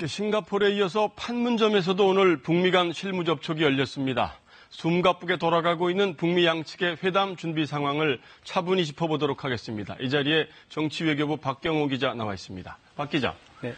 싱가포르에 이어서 판문점에서도 오늘 북미 간 실무 접촉이 열렸습니다. 숨가쁘게 돌아가고 있는 북미 양측의 회담 준비 상황을 차분히 짚어보도록 하겠습니다. 이 자리에 정치외교부 박경호 기자 나와 있습니다. 박 기자. 네.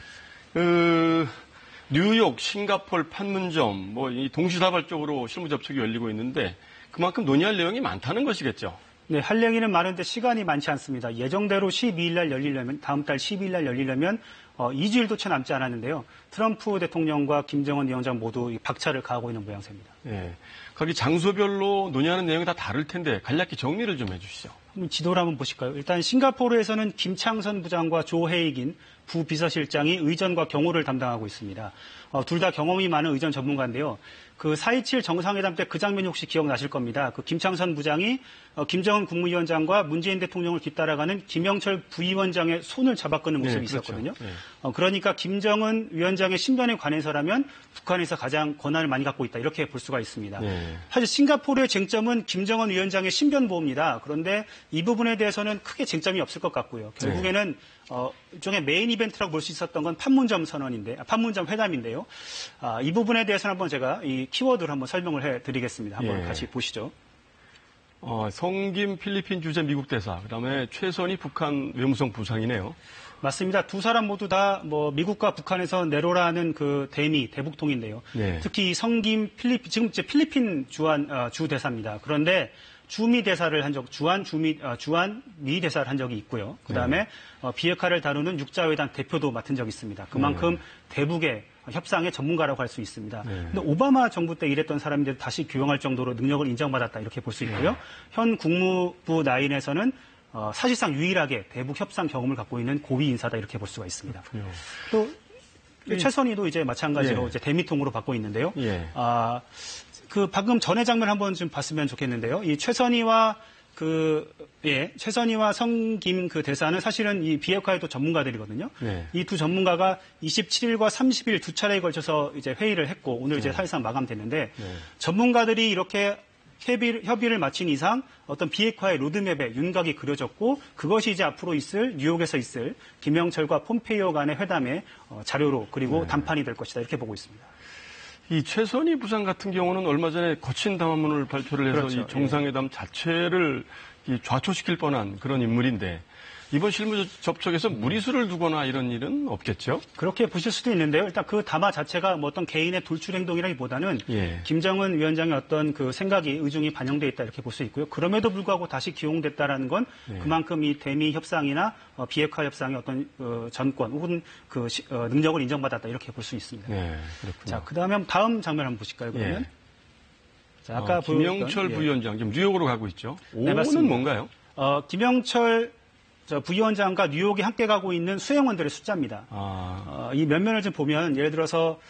뉴욕, 싱가포르, 판문점, 이 동시다발적으로 실무 접촉이 열리고 있는데 그만큼 논의할 내용이 많다는 것이겠죠. 네, 할 얘기는 많은데 시간이 많지 않습니다. 예정대로 12일 날 열리려면, 다음 달 12일 날 열리려면 2주일도 채 남지 않았는데요. 트럼프 대통령과 김정은 위원장 모두 박차를 가하고 있는 모양새입니다. 네, 거기 장소별로 논의하는 내용이 다 다를 텐데 간략히 정리를 좀 해주시죠. 지도를 한번 보실까요? 일단 싱가포르에서는 김창선 부장과 조 헤이긴 부비서실장이 의전과 경호를 담당하고 있습니다. 둘 다 경험이 많은 의전 전문가인데요. 그 4.27 정상회담 때 그 장면이 혹시 기억나실 겁니다. 그 김창선 부장이 김정은 국무위원장과 문재인 대통령을 뒤따라가는 김영철 부위원장의 손을 잡아끄는 모습이 있었거든요. 그렇죠. 네. 그러니까 김정은 위원장의 신변에 관해서라면 북한에서 가장 권한을 많이 갖고 있다. 이렇게 볼 수가 있습니다. 네. 사실 싱가포르의 쟁점은 김정은 위원장의 신변 보호입니다. 그런데 이 부분에 대해서는 크게 쟁점이 없을 것 같고요. 결국에는 일종의 메인 이벤트라고 볼 수 있었던 건 판문점 판문점 회담인데요. 이 부분에 대해서는 한번 제가 이 키워드를 한번 설명을 해드리겠습니다. 한번 같이 보시죠. 성김 필리핀 주재 미국 대사, 그다음에 최선희 북한 외무성 부상이네요. 맞습니다. 두 사람 모두 다 미국과 북한에서 내로라는 그 대북통인데요. 네. 특히 성김 지금 이제 필리핀 주 대사입니다. 그런데 주미 대사를 한 주한 미 대사를 한 적이 있고요. 그다음에 비핵화를 다루는 육자회담 대표도 맡은 적이 있습니다. 그만큼 대북의 협상의 전문가라고 할 수 있습니다. 그런데 오바마 정부 때 일했던 사람인데 다시 교용할 정도로 능력을 인정받았다 이렇게 볼 수 있고요. 현 국무부 라인에서는 사실상 유일하게 대북 협상 경험을 갖고 있는 고위 인사다 이렇게 볼 수가 있습니다. 또 최선희도 이제 마찬가지로 이제 대미통으로 받고 있는데요. 방금 전의 장면 한번 좀 봤으면 좋겠는데요. 이 최선희와 성김 그 대사는 사실은 이 비핵화의 또 전문가들이거든요. 이 두 전문가가 27일과 30일 두 차례에 걸쳐서 이제 회의를 했고 오늘 이제 사실상 마감됐는데 전문가들이 이렇게 협의를 마친 이상 어떤 비핵화의 로드맵에 윤곽이 그려졌고 그것이 이제 앞으로 뉴욕에서 있을 김영철과 폼페이오 간의 회담의 자료로 그리고 담판이 될 것이다 이렇게 보고 있습니다. 이 최선희 부장 같은 경우는 얼마 전에 거친 담화문을 발표를 해서 그렇죠. 이 정상회담 자체를 좌초시킬 뻔한 그런 인물인데 이번 실무 접촉에서 무리수를 두거나 이런 일은 없겠죠? 그렇게 보실 수도 있는데요. 일단 그 담화 자체가 어떤 개인의 돌출 행동이라기보다는 김정은 위원장의 어떤 그 생각이 의중이 반영돼 있다 이렇게 볼 수 있고요. 그럼에도 불구하고 다시 기용됐다라는 건 그만큼 이 대미 협상이나 비핵화 협상의 어떤 전권 혹은 능력을 인정받았다 이렇게 볼 수 있습니다. 그렇군요. 자, 그다음에 다음 장면 한번 보실까요? 그러면 자, 아까 김영철 부위원장 지금 뉴욕으로 가고 있죠. 오는 맞습니다. 뭔가요? 김영철 부위원장과 뉴욕에 함께 가고 있는 수행원들의 숫자입니다. 이 면면을 좀 보면 예를 들어서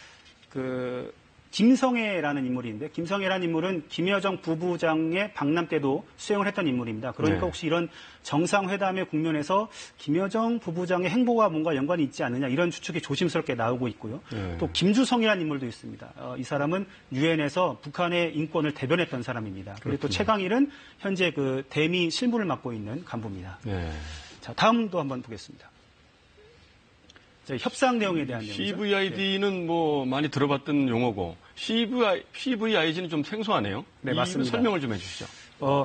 김성애라는 인물인데 김성애라는 인물은 김여정 부부장의 방남 때도 수행을 했던 인물입니다. 그러니까 혹시 이런 정상회담의 국면에서 김여정 부부장의 행보와 뭔가 연관이 있지 않느냐 이런 추측이 조심스럽게 나오고 있고요. 또 김주성이라는 인물도 있습니다. 이 사람은 유엔에서 북한의 인권을 대변했던 사람입니다. 그리고 또 최강일은 현재 그 대미 실무를 맡고 있는 간부입니다. 자, 다음도 한번 보겠습니다. 협상 내용에 대한 내용이죠. CVID는 많이 들어봤던 용어고 CVIG는 좀 생소하네요. 네, 맞습니다. 설명을 좀 해주시죠.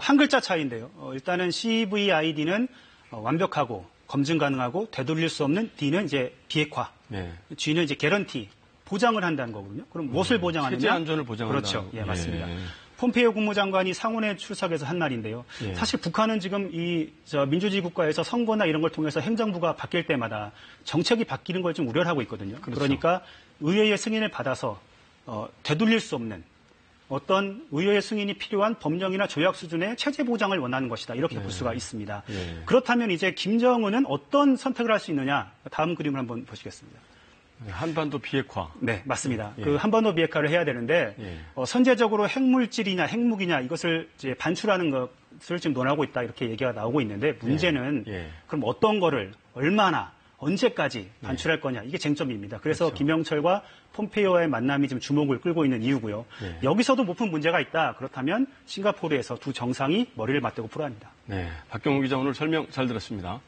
한 글자 차이인데요. 일단은 CVID는 완벽하고 검증 가능하고 되돌릴 수 없는 D는 이제 비핵화, G는 이제 개런티, 보장을 한다는 거거든요. 그럼 무엇을 보장하느냐? 체제 안전을 보장한다. 그렇죠. 맞습니다. 폼페이오 국무장관이 상원에 출석해서 한 말인데요. 사실 북한은 지금 민주주의 국가에서 선거나 이런 걸 통해서 행정부가 바뀔 때마다 정책이 바뀌는 걸 좀 우려를 하고 있거든요. 그러니까 의회의 승인을 받아서 되돌릴 수 없는 어떤 의회의 승인이 필요한 법령이나 조약 수준의 체제 보장을 원하는 것이다. 이렇게 볼 수가 있습니다. 그렇다면 이제 김정은은 어떤 선택을 할 수 있느냐? 다음 그림을 한번 보시겠습니다. 한반도 비핵화. 네, 맞습니다. 그 한반도 비핵화를 해야 되는데 선제적으로 핵물질이냐 핵무기냐 이것을 이제 반출하는 것을 지금 논하고 있다 이렇게 얘기가 나오고 있는데 문제는 그럼 어떤 거를 얼마나 언제까지 반출할 거냐 이게 쟁점입니다. 그래서 김영철과 폼페이오의 만남이 지금 주목을 끌고 있는 이유고요. 여기서도 못 푼 문제가 있다. 그렇다면 싱가포르에서 두 정상이 머리를 맞대고 풀어야 합니다. 박경호 기자 오늘 설명 잘 들었습니다.